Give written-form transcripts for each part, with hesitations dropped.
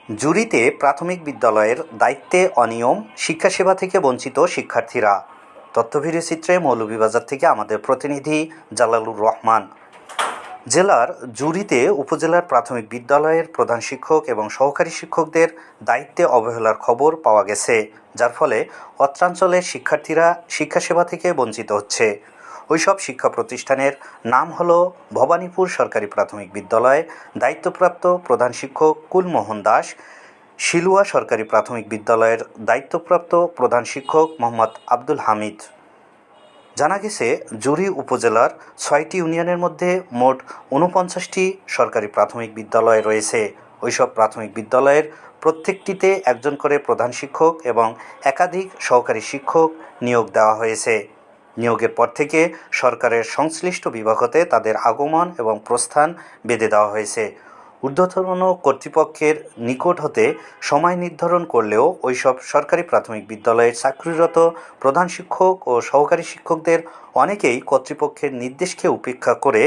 জুরিতে প্রাথমিক বিদ্যালয়ের দায়িত্বে অনিয়ম, শিক্ষাসেবা থেকে বঞ্চিত শিক্ষার্থীরা। তথ্যভিডিওচিত্রে মৌলভীবাজার থেকে আমাদের প্রতিনিধি জালালুর রহমান। জেলার জুরিতে উপজেলার প্রাথমিক বিদ্যালয়ের প্রধান শিক্ষক এবং সহকারী শিক্ষকদের দায়িত্বে অবহেলার খবর পাওয়া গেছে, যার ফলে অত্রাঞ্চলের শিক্ষার্থীরা শিক্ষাসেবা থেকে বঞ্চিত হচ্ছে। ওইসব শিক্ষা প্রতিষ্ঠানের নাম হলো ভবানীপুর সরকারি প্রাথমিক বিদ্যালয়, দায়িত্বপ্রাপ্ত প্রধান শিক্ষক কুলমোহন দাস; শিলুয়া সরকারি প্রাথমিক বিদ্যালয়ের দায়িত্বপ্রাপ্ত প্রধান শিক্ষক মোহাম্মদ আব্দুল হামিদ। জানা গেছে, জুরি উপজেলার ৬টি ইউনিয়নের মধ্যে মোট ৪৯টি সরকারি প্রাথমিক বিদ্যালয় রয়েছে। ওইসব প্রাথমিক বিদ্যালয়ের প্রত্যেকটিতে একজন করে প্রধান শিক্ষক এবং একাধিক সহকারী শিক্ষক নিয়োগ দেওয়া হয়েছে। নিয়োগের পর থেকে সরকারের সংশ্লিষ্ট বিভাগ হতে তাদের আগমন এবং প্রস্থান বেঁধে দেওয়া হয়েছে। ঊর্ধ্বতন কর্তৃপক্ষের নিকট হতে সময় নির্ধারণ করলেও ওইসব সরকারি প্রাথমিক বিদ্যালয়ের চাকরিরত প্রধান শিক্ষক ও সহকারী শিক্ষকদের অনেকেই কর্তৃপক্ষের নির্দেশকে উপেক্ষা করে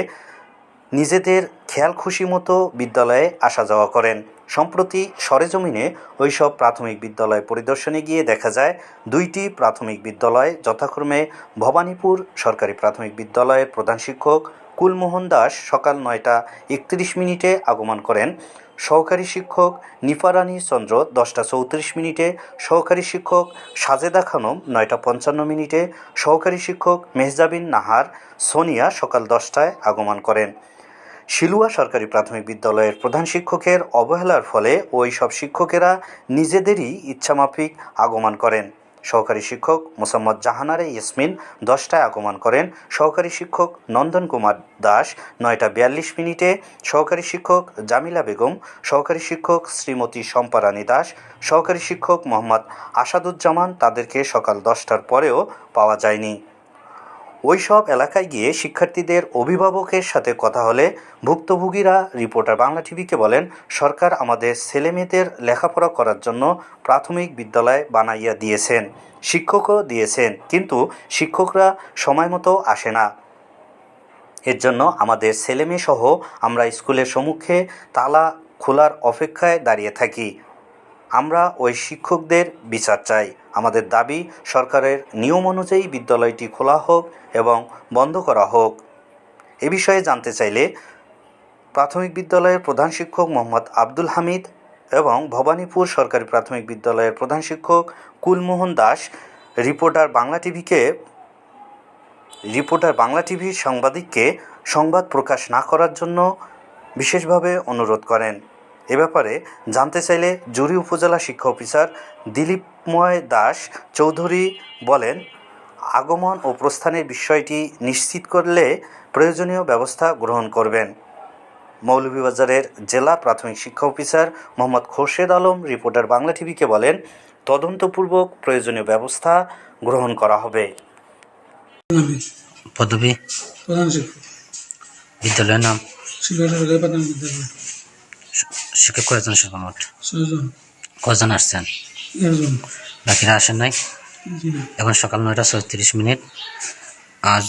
নিজেদের খেয়াল খুশি মতো বিদ্যালয়ে আসা যাওয়া করেন। সম্প্রতি সরেজমিনে ওইসব প্রাথমিক বিদ্যালয় পরিদর্শনে গিয়ে দেখা যায়, 2টি প্রাথমিক বিদ্যালয় যথাক্রমে ভবানীপুর সরকারি প্রাথমিক বিদ্যালয়ের প্রধান শিক্ষক কুলমোহন দাস সকাল ৯টা ৩১ আগমন করেন, সহকারী শিক্ষক নিফারানী চন্দ্র 10টা 34 সহকারী শিক্ষক সাজেদা খানম 9টা 55 সহকারী শিক্ষক মেহজাবিন নাহার সোনিয়া সকাল 10টায় আগমন করেন। শিলুয়া সরকারি প্রাথমিক বিদ্যালয়ের প্রধান শিক্ষকের অবহেলার ফলে ওই সব শিক্ষকেরা নিজেদেরই ইচ্ছামাফিক আগমন করেন। সহকারী শিক্ষক মোসাম্মদ জাহানারে ইয়াসমিন 10টায় আগমন করেন, সহকারী শিক্ষক নন্দন কুমার দাস 9টা 42 সহকারী শিক্ষক জামিলা বেগম, সহকারী শিক্ষক শ্রীমতী শম্পারানী দাস, সহকারী শিক্ষক মোহাম্মদ আসাদুজ্জামান তাদেরকে সকাল 10টার পরেও পাওয়া যায়নি। ওই সব এলাকায় গিয়ে শিক্ষার্থীদের অভিভাবকের সাথে কথা হলে ভুক্তভোগীরা রিপোর্টার বাংলা টিভিকে বলেন, সরকার আমাদের ছেলেমেয়েদের লেখাপড়া করার জন্য প্রাথমিক বিদ্যালয় বানাইয়া দিয়েছেন, শিক্ষকও দিয়েছেন, কিন্তু শিক্ষকরা সময় মতো আসে না। এর জন্য আমাদের ছেলেমেয়ে সহ আমরা স্কুলের সম্মুখে তালা খোলার অপেক্ষায় দাঁড়িয়ে থাকি। আমরা ওই শিক্ষকদের বিচার চাই। আমাদের দাবি, সরকারের নিয়ম অনুযায়ী বিদ্যালয়টি খোলা হোক এবং বন্ধ করা হোক। এ বিষয়ে জানতে চাইলে প্রাথমিক বিদ্যালয়ের প্রধান শিক্ষক মোহাম্মদ আব্দুল হামিদ এবং ভবানীপুর সরকারি প্রাথমিক বিদ্যালয়ের প্রধান শিক্ষক কুলমোহন দাস রিপোর্টার বাংলা টিভির সাংবাদিককে সংবাদ প্রকাশ না করার জন্য বিশেষভাবে অনুরোধ করেন। এ ব্যাপারে জানতে চাইলে জুরি উপজেলা শিক্ষা অফিসার দিলীপময় দাস চৌধুরী বলেন, আগমন ও প্রস্থানের বিষয়টি নিশ্চিত করলে প্রয়োজনীয় ব্যবস্থা গ্রহণ করবেন। মৌলভীবাজারের জেলা প্রাথমিক শিক্ষা অফিসার মোহাম্মদ খোরশেদ আলম রিপোর্টার বাংলা টিভিকে বলেন, তদন্তপূর্বক প্রয়োজনীয় ব্যবস্থা গ্রহণ করা হবে। পদবী প্রধান শিক্ষক, বিদ্যালয়ের নাম শিলুয়া সরকারি প্রাথমিক বিদ্যালয়। শিক্ষক কয়জন? মোট 6 জন। কজন আসছেন? 11 জন। বাকিরা আসেন নাই? জি না। এখন সকাল 9টা 36। আজ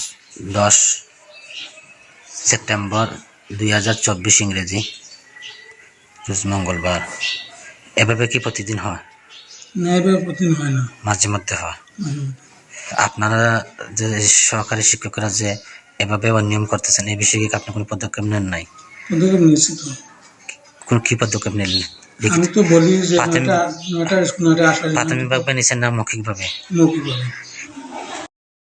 10 সেপ্টেম্বর 2024 ইংরেজি, রোজ মঙ্গলবার। এভাবে কি প্রতিদিন হয়? না, এভাবে প্রতিদিন হয় না, মাঝে মধ্যে হয়। মাঝে মধ্যে। আপনারা যে সহকারী শিক্ষকরা যে এভাবে অনিয়ম করতেছেন, এই বিষয়ে কি আপনি কোনো পদক্ষেপ নেন নাই? পদক্ষেপ নিয়েছি তো। কি পদক্ষেপ নিলেন? আমি তো বলি যে 9টা স্কুল 9টা আসা। প্রাথমিকভাবে নিচ্ছেন না মৌখিকভাবে? মৌখিকভাবে।